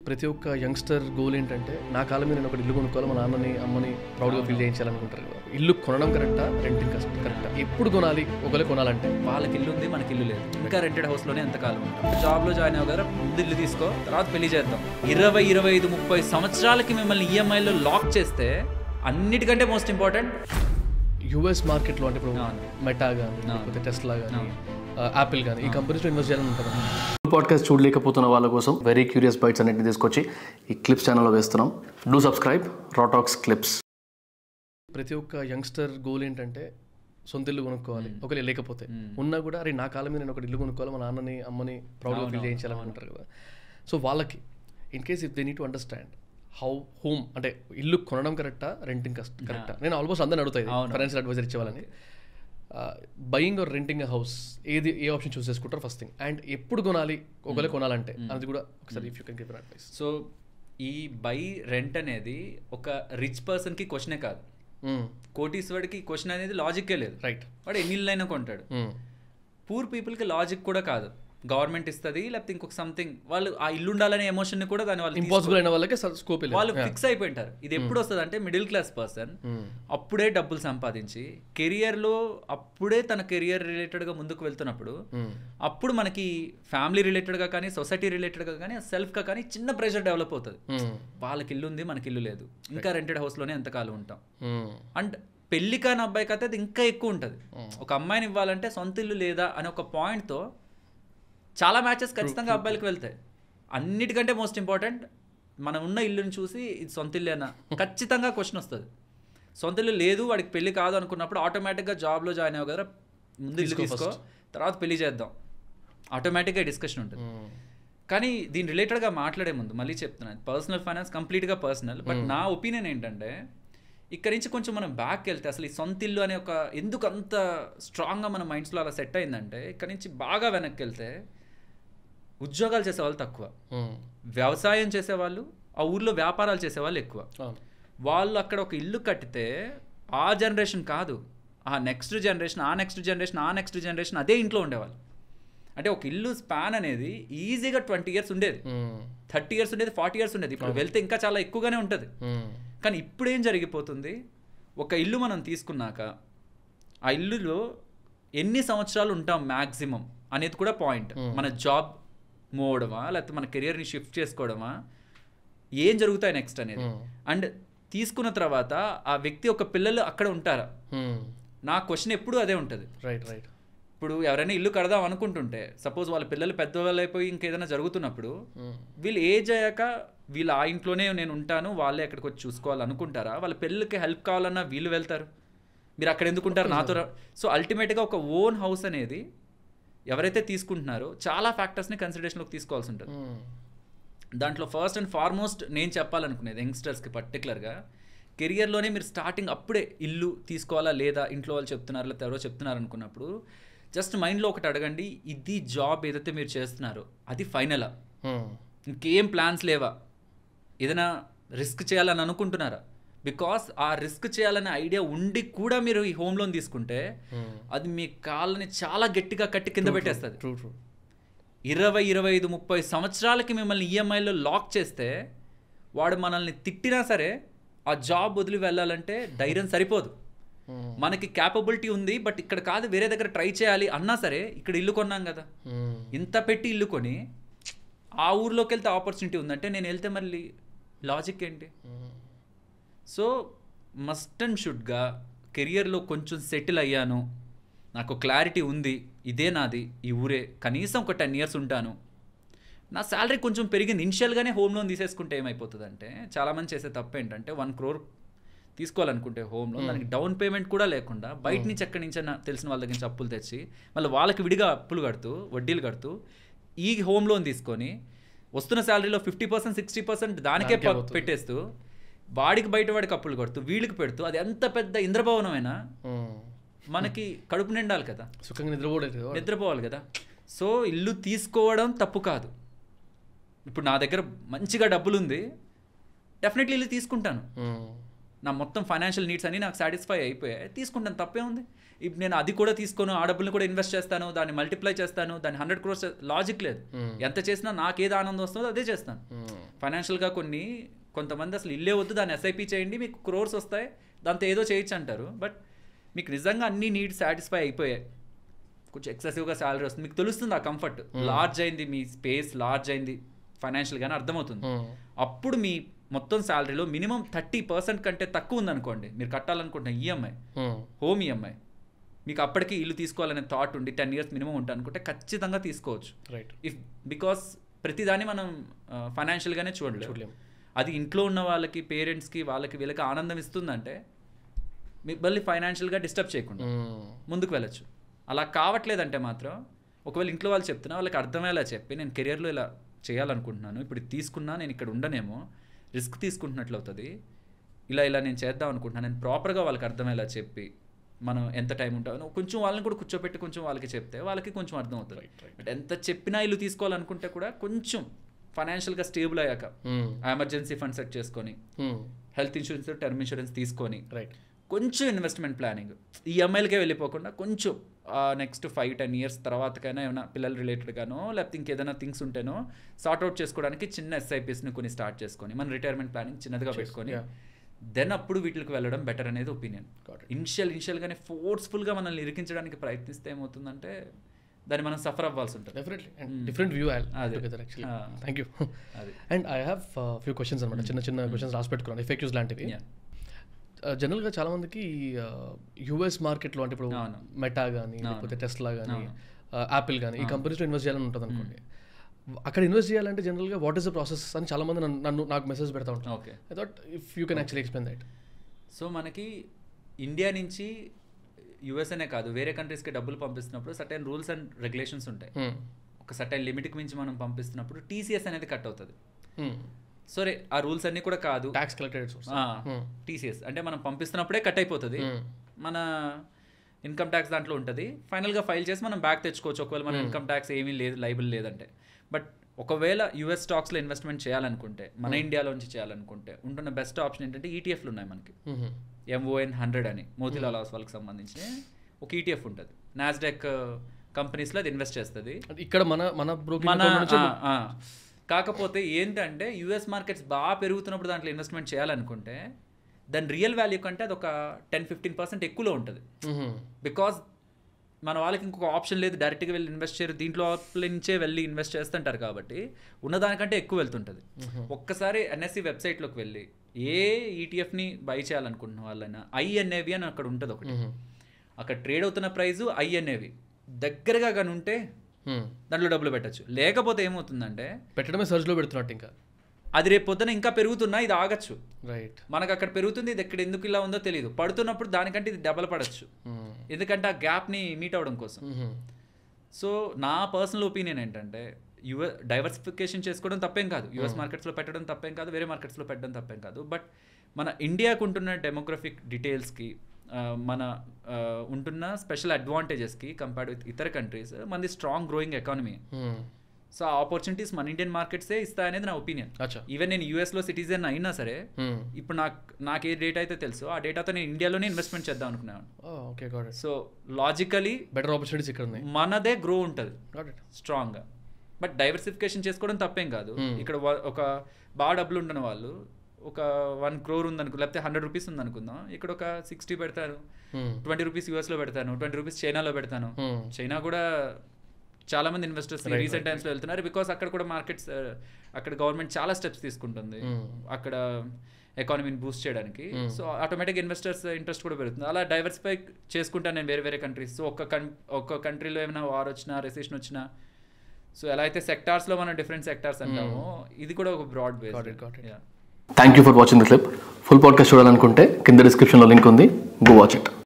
ప్రతి ఒక్క youngster goal ఏంటంటే నా కాలం మీద నేను ఒక ఇల్లు కొనుక్కోవాలి, మా నాన్నని అమ్మని ప్రౌడ్గా ఫీల్ చేయించాలనుకుంటారు కదా. ఇల్లు కొనడం కరెక్టా, రెంటింగ్ కరెక్టా, ఎప్పుడు కొనాలి, ఒకవేళ కొనాలంటే? వాళ్ళకి ఇల్లు ఉంది, మనకి ఇల్లు లేదు, ఇంకా రెంటెడ్ హౌస్లోనే ఎంతకాలం ఉంటాం. జాబ్లో జాయిన్ అవ్వ కదా, ముందు ఇల్లు తీసుకో, తర్వాత పెళ్లి చేద్దాం. 20, 25, 30 సంవత్సరాలకి మిమ్మల్ని ఈఎంఐలో లాక్ చేస్తే అన్నిటికంటే మోస్ట్ ఇంపార్టెంట్ యూఎస్ మార్కెట్లో అంటే ఇప్పుడు మెటా కానీ లేకపోతే టెస్లా కానీ యాపిల్ కానీ ఈ కంపెనీస్లో ఇన్వెస్ట్ చేయాలని ఉంటుంది. పాడ్కాస్ట్ చూడలేకపోతున్న వాళ్ళ కోసం వెరీ క్యూరియస్ బైట్స్ అన్నింటినీ తీసుకొచ్చి ఈ క్లిప్స్ ఛానల్లో వేస్తున్నాం. Do subscribe Raw Talks clips. ప్రతి ఒక్క యంగ్స్టర్ గోల్ ఏంటంటే సొంత ఇల్లు కొనుక్కోవాలి, ఒకవేళ లేకపోతే ఉన్నా కూడా అరే నా కాలం మీద నేను ఒక ఇల్లు కొనుక్కోవాలి, మా నాన్నని అమ్మని ప్రౌడ్గా ఫీల్ చేయించాలనుకుంటారు కదా. సో వాళ్ళకి in case if they need to understand home అంటే ఇల్లు కొనడం కరెక్టా, రెంటింగ్ కరెక్టా. నేను ఆల్మోస్ట్ అందరిని అడుగుతాయి ఫైనాన్షియల్ అడ్వైజర్ ఇచ్చేవాళ్ళని. Buying or renting a house ఏ ఆప్షన్ చూస్ చేసుకుంటారు ఫస్ట్ థింగ్, అండ్ ఎప్పుడు కొనాలి, ఒకవేళ కొనాలంటే అది కూడా ఒకసారి if you can give an advice. So ఈ బై రెంట్ అనేది ఒక రిచ్ పర్సన్కి క్వశ్చనే కాదు, కోటీశ్వరుడికి క్వశ్చన్ అనేది లాజిక్కే లేదు. రైట్, వాడు ఎన్ని ఇల్లు అయినా కొంటాడు. పూర్ పీపుల్కి లాజిక్ కూడా కాదు, గవర్నమెంట్ ఇస్తుంది లేకపోతే ఇంకొక సంథింగ్, వాళ్ళు ఆ ఇల్లు ఉండాలనే ఎమోషన్ కూడా దాని వాళ్ళు ఇంపాసిబుల్ అయిన వాళ్ళకి స్కోప్ వాళ్ళు ఫిక్స్ అయిపోయింటారు. ఇది ఎప్పుడు వస్తుంది అంటే మిడిల్ క్లాస్ పర్సన్ అప్పుడే డబ్బులు సంపాదించి కెరియర్లో అప్పుడే తన కెరియర్ రిలేటెడ్గా ముందుకు వెళ్తున్నప్పుడు అప్పుడు మనకి ఫ్యామిలీ రిలేటెడ్గా కానీ సొసైటీ రిలేటెడ్గా కానీ సెల్ఫ్గా కానీ చిన్న ప్రెషర్ డెవలప్ అవుతుంది. వాళ్ళకి ఇల్లు ఉంది, మనకి ఇల్లు లేదు, ఇంకా రెంటెడ్ హౌస్లోనే ఎంతకాలం ఉంటాం. అండ్ పెళ్లి కాని అబ్బాయికి అయితే అది ఇంకా ఎక్కువ ఉంటుంది. ఒక అమ్మాయిని ఇవ్వాలంటే సొంత ఇల్లు లేదా అనే ఒక పాయింట్తో చాలా మ్యాచెస్ ఖచ్చితంగా అబ్బాయిలకు వెళ్తాయి. అన్నిటికంటే మోస్ట్ ఇంపార్టెంట్ మనం ఉన్న ఇల్లుని చూసి ఇది సొంత ఇల్లేనా ఖచ్చితంగా క్వశ్చన్ వస్తుంది. సొంత ఇల్లు లేదు, వాడికి పెళ్లి కాదు అనుకున్నప్పుడు ఆటోమేటిక్గా జాబ్లో జాయిన్ అవ్వ కదా, ముందు ఇల్లు తీసుకో, తర్వాత పెళ్లి చేద్దాం, ఆటోమేటిక్గా డిస్కషన్ ఉంటుంది. కానీ దీని రిలేటెడ్గా మాట్లాడే ముందు మళ్ళీ చెప్తున్నాను, పర్సనల్ ఫైనాన్స్ కంప్లీట్గా పర్సనల్. బట్ నా ఒపీనియన్ ఏంటంటే ఇక్కడ నుంచి కొంచెం మనం బ్యాక్ వెళ్తే అసలు ఈ సొంత ఇల్లు అనే ఒక ఎందుకు అంత స్ట్రాంగ్గా మన మైండ్స్లో అలా సెట్ అయిందంటే, ఇక్కడ నుంచి బాగా వెనక్కి వెళ్తే ఉద్యోగాలు చేసేవాళ్ళు తక్కువ, వ్యవసాయం చేసేవాళ్ళు, ఆ ఊర్లో వ్యాపారాలు చేసేవాళ్ళు ఎక్కువ. వాళ్ళు అక్కడ ఒక ఇల్లు కట్టితే ఆ జనరేషన్ కాదు, ఆ నెక్స్ట్ జనరేషన్, ఆ నెక్స్ట్ జనరేషన్, ఆ నెక్స్ట్ జనరేషన్ అదే ఇంట్లో ఉండేవాళ్ళు. అంటే ఒక ఇల్లు స్పాన్ అనేది ఈజీగా 20 years ఉండేది, 30 years ఉండేది, 40 years ఉండేది. ఇప్పుడు వెళ్తే ఇంకా చాలా ఎక్కువగానే ఉంటుంది. కానీ ఇప్పుడు ఏం జరిగిపోతుంది, ఒక ఇల్లు మనం తీసుకున్నాక ఆ ఇల్లులో ఎన్ని సంవత్సరాలు ఉంటాం మ్యాక్సిమం అనేది కూడా పాయింట్. మన జాబ్ మూవ్ అవడమా లేకపోతే మన కెరియర్ని షిఫ్ట్ చేసుకోవడమా, ఏం జరుగుతాయి నెక్స్ట్ అనేది. అండ్ తీసుకున్న తర్వాత ఆ వ్యక్తి ఒక పిల్లలు అక్కడ ఉంటారా, నా క్వశ్చన్ ఎప్పుడు అదే ఉంటుంది. Right right. ఇప్పుడు ఎవరైనా ఇల్లు కడదాం అనుకుంటుంటే సపోజ్ వాళ్ళ పిల్లలు పెద్దవాళ్ళు అయిపోయి ఇంకేదైనా జరుగుతున్నప్పుడు వీళ్ళు ఏజ్ అయ్యాక వీళ్ళు ఆ ఇంట్లోనే నేను ఉంటాను, వాళ్ళే అక్కడికి వచ్చి చూసుకోవాలనుకుంటారా? వాళ్ళ పిల్లలకి హెల్ప్ కావాలన్నా వీళ్ళు వెళ్తారు, మీరు అక్కడ ఎందుకుంటారు నాతో. సో అల్టిమేట్గా ఒక ఓన్ హౌస్ అనేది ఎవరైతే తీసుకుంటున్నారో చాలా ఫ్యాక్టర్స్ని కన్సిడరేషన్లోకి తీసుకోవాల్సి ఉంటుంది. దాంట్లో ఫస్ట్ అండ్ ఫార్మోస్ట్ నేను చెప్పాలనుకునేది యంగ్స్టర్స్కి పర్టికులర్గా, కెరియర్లోనే మీరు స్టార్టింగ్ అప్పుడే ఇల్లు తీసుకోవాలా లేదా, ఇంట్లో వాళ్ళు చెప్తున్నారు లేకపోతే ఎవరో చెప్తున్నారు అనుకున్నప్పుడు జస్ట్ మైండ్లో ఒకటి అడగండి, ఇది జాబ్ ఏదైతే మీరు చేస్తున్నారో అది ఫైనలా, ఇంకేం ప్లాన్స్ లేవా, ఏదైనా రిస్క్ చేయాలని అనుకుంటున్నారా? బికాస్ ఆ రిస్క్ చేయాలనే ఐడియా ఉండి కూడా మీరు ఈ హోమ్ లోన్ తీసుకుంటే అది మీ కాళ్ళని చాలా గట్టిగా కట్టి కింద పెట్టేస్తుంది. 20, 25, 30 సంవత్సరాలకి మిమ్మల్ని ఈఎంఐలో లాక్ చేస్తే వాడు మనల్ని తిట్టినా సరే ఆ జాబ్ వదిలి వెళ్ళాలంటే ధైర్యం సరిపోదు. మనకి క్యాపబిలిటీ ఉంది బట్ ఇక్కడ కాదు వేరే దగ్గర ట్రై చేయాలి అన్నా సరే, ఇక్కడ ఇల్లు కొన్నాం కదా, ఇంత పెట్టి ఇల్లు కొని ఆ ఊర్లోకి వెళ్తే ఆపర్చునిటీ ఉందంటే నేను వెళ్తే మళ్ళీ లాజిక్ ఏంటి? సో మస్ట్ అండ్ షుడ్గా కెరియర్లో కొంచెం సెటిల్ అయ్యాను, నాకు క్లారిటీ ఉంది, ఇదే నాది, ఈ ఊరే, కనీసం ఒక 10 years ఉంటాను, నా శాలరీ కొంచెం పెరిగింది, ఇనిషియల్గానే హోమ్ లోన్ తీసేసుకుంటే ఏమైపోతుందంటే, చాలామంది చేసే తప్పు ఏంటంటే 1 crore తీసుకోవాలనుకుంటే హోమ్ లోన్, దానికి డౌన్ పేమెంట్ కూడా లేకుండా బయట నుంచి ఎక్కడి నుంచైనా తెలిసిన వాళ్ళ దగ్గర నుంచి అప్పులు తెచ్చి మళ్ళీ వాళ్ళకి విడిగా అప్పులు కడుతూ వడ్డీలు కడుతూ ఈ హోమ్ లోన్ తీసుకొని వస్తున్న శాలరీలో 50%, 60% దానికే పెట్టేస్తూ వాడికి బయట వాడికి అప్పులు కడుతూ వీళ్ళకి పెడుతూ, అది ఎంత పెద్ద ఇంద్రభవనమైనా మనకి కడుపు నిండాలి కదా, సుఖంగా నిద్రపోవాలి కదా. సో ఇల్లు తీసుకోవడం తప్పు కాదు. ఇప్పుడు నా దగ్గర మంచిగా డబ్బులు ఉంది, డెఫినెట్లీ ఇల్లు తీసుకుంటాను. నా మొత్తం ఫైనాన్షియల్ నీడ్స్ అన్నీ నాకు సాటిస్ఫై అయిపోయాయి, తీసుకుంటాను, తప్పే ఉంది. ఇప్పుడు నేను అది కూడా తీసుకోను, ఆ డబ్బులు కూడా ఇన్వెస్ట్ చేస్తాను, దాన్ని మల్టిప్లై చేస్తాను, దాన్ని 100 crores లాజిక్ లేదు. ఎంత చేసినా నాకు ఏది ఆనందం వస్తుందో అదే చేస్తాను. ఫైనాన్షియల్గా కొంతమంది అసలు ఇల్లే వద్దు, దాన్ని SIP చేయండి మీకు క్రోర్స్ వస్తాయి, దాంతో ఏదో చేయొచ్చు అంటారు. బట్ మీకు నిజంగా అన్ని నీడ్స్ సాటిస్ఫై అయిపోయాయి, కొంచెం ఎక్సెసివ్గా శాలరీ వస్తుంది, మీకు తెలుస్తుంది ఆ కంఫర్ట్, లార్జ్ అయింది మీ స్పేస్, లార్జ్ అయింది ఫైనాన్షియల్గానే అర్థమవుతుంది. అప్పుడు మీ మొత్తం శాలరీలో మినిమం 30% కంటే తక్కువ ఉందనుకోండి, మీరు కట్టాలనుకుంటున్న ఈఎంఐ, హోమ్ ఈఎంఐ, మీకు అప్పటికి ఇల్లు తీసుకోవాలనే థాట్ ఉండి 10 years మినిమం ఉంటా అనుకుంటే ఖచ్చితంగా తీసుకోవచ్చు. బికాస్ ప్రతిదాన్ని మనం ఫైనాన్షియల్గానే చూడలేము. అది ఇంట్లో ఉన్న వాళ్ళకి, పేరెంట్స్కి, వాళ్ళకి వీళ్ళకి ఆనందం ఇస్తుందంటే మీకు మళ్ళీ ఫైనాన్షియల్గా డిస్టర్బ్ చేయకుండా ముందుకు వెళ్ళచ్చు. అలా కావట్లేదంటే మాత్రం ఒకవేళ ఇంట్లో వాళ్ళు చెప్తున్నా వాళ్ళకి అర్థమయ్యేలా చెప్పి, నేను కెరియర్లో ఇలా చేయాలనుకుంటున్నాను, ఇప్పుడు తీసుకున్నా నేను ఇక్కడ ఉండనేమో, రిస్క్ తీసుకుంటున్నట్లు అవుతుంది, ఇలా నేను చేద్దాం అనుకుంటున్నాను, నేను ప్రాపర్గా వాళ్ళకి అర్థమయ్యేలా చెప్పి, మనం ఎంత టైం ఉంటామో కొంచెం వాళ్ళని కూడా కూర్చోపెట్టి కొంచెం వాళ్ళకి చెప్తే వాళ్ళకి కొంచెం అర్థం అవుతుంది. బట్ ఎంత చెప్పినా ఇల్లు తీసుకోవాలనుకుంటే కూడా కొంచెం ఫైనాన్షియల్గా స్టేబుల్ అయ్యాక ఎమర్జెన్సీ ఫండ్ సెట్ చేసుకొని, హెల్త్ ఇన్సూరెన్స్, టర్మ్ ఇన్సూరెన్స్ తీసుకొని, కొంచెం ఇన్వెస్ట్మెంట్ ప్లానింగ్, ఈఎంఐలకే వెళ్ళిపోకుండా కొంచెం నెక్స్ట్ 5-10 years తర్వాతకైనా ఏమైనా పిల్లల రిలేటెడ్గానో లేకపోతే ఇంకేదైనా థింగ్స్ ఉంటేనో సార్ట్అవుట్ చేసుకోవడానికి చిన్న SIPsని కొన్ని స్టార్ట్ చేసుకొని, మన రిటైర్మెంట్ ప్లానింగ్ చిన్నదిగా పెట్టుకొని, దెన్ అప్పుడు వీటికి వెళ్ళడం బెటర్ అనేది ఒపీనియన్. ఇనిషియల్గానే ఫోర్స్ఫుల్గా మనల్ని ఇరికించడానికి ప్రయత్నిస్తే ఏమవుతుందంటే దాన్ని మనం సఫర్ అవ్వాల్సి ఉంటుంది. Different view thank you. And I have few questions అనమాట, చిన్న క్వశ్చన్స్ రాసి పెట్టుకున్నాను, FAQs లాంటివి. జనరల్గా చాలామందికి యూఎస్ మార్కెట్లో అంటే ఇప్పుడు మెటా కానీ లేకపోతే టెస్లా కానీ యాపిల్ కానీ ఈ కంపెనీస్లో ఇన్వెస్ట్ చేయాలని ఉంటుంది అనుకోండి. అక్కడ ఇన్వెస్ట్ చేయాలంటే జనరల్గా వాట్ ఈస్ ద ప్రాసెస్ అని చాలామంది నాకు మెసేజ్ పెడతా ఉంటాను. I thought if you can actually explain that. So మనకి ఇండియా నుంచి యూఎస్ఏనే కాదు వేరే కంట్రీస్కి డబ్బులు పంపిస్తున్నప్పుడు సర్టెన్ రూల్స్ అండ్ రెగ్యులేషన్స్ ఉంటాయి. ఒక సర్టెన్ లిమిట్కి మించి మనం పంపిస్తున్నప్పుడు TCS అనేది కట్ అవుతుంది. సరే ఆ రూల్స్ అన్నీ కూడా కాదు, ట్యాక్స్ కలెక్టెడ్ TCS అంటే మనం పంపిస్తున్నప్పుడే కట్ అయిపోతుంది, మన ఇన్కమ్ ట్యాక్స్ దాంట్లో ఉంటుంది, ఫైనల్గా ఫైల్ చేసి మనం బ్యాక్ తెచ్చుకోవచ్చు ఒకవేళ మన ఇన్కమ్ ట్యాక్స్ ఏమీ లేదు, లైబుల్ లేదంటే. బట్ ఒకవేళ US స్టాక్స్లో ఇన్వెస్ట్మెంట్ చేయాలనుకుంటే, మన ఇండియాలోంచి చేయాలనుకుంటే ఉంటున్న బెస్ట్ ఆప్షన్ ఏంటంటే ETFలు ఉన్నాయి మనకి. MON 100 అని మోతీలాల్ ఓస్వాల్కి సంబంధించిన ఒక ETF ఉంటుంది, నాస్డాక్ కంపెనీస్లో అది ఇన్వెస్ట్ చేస్తుంది. ఇక్కడ కాకపోతే ఏంటంటే US మార్కెట్స్ బాగా పెరుగుతున్నప్పుడు దాంట్లో ఇన్వెస్ట్మెంట్ చేయాలనుకుంటే దాని రియల్ వాల్యూ కంటే అది ఒక 10-15% ఎక్కువలో ఉంటుంది. బికాజ్ మన వాళ్ళకి ఇంకొక ఆప్షన్ లేదు, డైరెక్ట్గా వెళ్ళి ఇన్వెస్ట్ చేయరు, దీంట్లో నుంచే వెళ్ళి ఇన్వెస్ట్ చేస్తుంటారు కాబట్టి ఉన్నదానికంటే ఎక్కువ వెళ్తుంటుంది. ఒక్కసారి NSE వెబ్సైట్లోకి వెళ్ళి ఏ ETFని బై చేయాలనుకుంటున్న వాళ్ళైనా INAV అని అక్కడ ఉంటుంది ఒకటి, అక్కడ ట్రేడ్ అవుతున్న ప్రైజు INAV దగ్గరగా కానీ ఉంటే దాంట్లో డబ్బులు పెట్టచ్చు. లేకపోతే ఏమవుతుందంటే పెట్టడమే సర్చ్లో పెడుతున్నట్టు ఇంకా అది రేపు పొద్దున ఇంకా పెరుగుతున్నా ఇది ఆగచ్చు. రైట్, మనకు అక్కడ పెరుగుతుంది, ఇది ఎక్కడ ఎందుకు ఇలా ఉందో తెలియదు, పడుతున్నప్పుడు దానికంటే ఇది డబల్ పడచ్చు, ఎందుకంటే ఆ గ్యాప్ని మీట్ అవ్వడం కోసం. సో నా పర్సనల్ ఒపీనియన్ ఏంటంటే డైవర్సిఫికేషన్ చేసుకోవడం తప్పేం కాదు, US మార్కెట్స్లో పెట్టడం తప్పేం కాదు, వేరే మార్కెట్స్లో పెట్టడం తప్పేం కాదు. బట్ మన ఇండియాకు ఉంటున్న డెమోగ్రఫిక్ డీటెయిల్స్కి, మన ఉంటున్న స్పెషల్ అడ్వాంటేజెస్కి కంపేర్డ్ విత్ ఇతర కంట్రీస్, మనది స్ట్రాంగ్ గ్రోయింగ్ ఎకానమీ. సో ఆ ఆపర్చునిటీస్ మన ఇండియన్ మార్కెట్సే ఇస్తాయనేది నా ఒపీనియన్. ఈవెన్ నేను US సిటిజన్ అయినా సరే ఇప్పుడు నాకు ఏ డేటా అయితే తెలుసో ఆ డేటాతో నేను ఇండియాలోనే ఇన్వెస్ట్మెంట్ చేద్దాం అనుకున్నాను. సో లాజికలీ బెటర్ ఆపర్చునిటీస్ ఇక్కడ ఉన్నాయి, మనదే గ్రో ఉంటుంది స్ట్రాంగ్గా. బట్ డైవర్సిఫికేషన్ చేసుకోవడం తప్పేం కాదు. ఇక్కడ ఒక బాగా డబ్బులు ఉంటున్న వాళ్ళు ఒక 1 crore ఉందనుకో, లేకపోతే 100 rupees ఉందనుకుందాం, ఇక్కడ ఒక 60 పెడతాను, 20 rupees US పెడతాను, 20 rupees చైనాలో పెడతాను. చైనా కూడా చాలా మంది ఇన్వెస్టర్స్ రీసెంట్ టైమ్స్లో వెళ్తున్నారు, బికాస్ అక్కడ కూడా మార్కెట్స్, అక్కడ గవర్నమెంట్ చాలా స్టెప్స్ తీసుకుంటుంది అక్కడ ఎకానమీని బూస్ట్ చేయడానికి. సో ఆటోమేటిక్ ఇన్వెస్టర్స్ ఇంట్రెస్ట్ కూడా పెరుగుతుంది. అలా డైవర్సిఫై చేసుకుంటాను నేను వేరే కంట్రీస్. సో ఒక్క కంట్రీలో ఏమైనా వార్ వచ్చినా, రెసెషన్ వచ్చినా, సో ఎలా అయితే సెక్టార్స్లో మనం డిఫరెంట్ సెక్టార్స్ అంటామో, ఇది కూడా ఒక broad base. Thank you for watching the clip. Full podcast చూడాలనుకుంటే కింద డిస్క్రిప్షన్లో లింక్ ఉంది, గో వాచ్ ఇట్.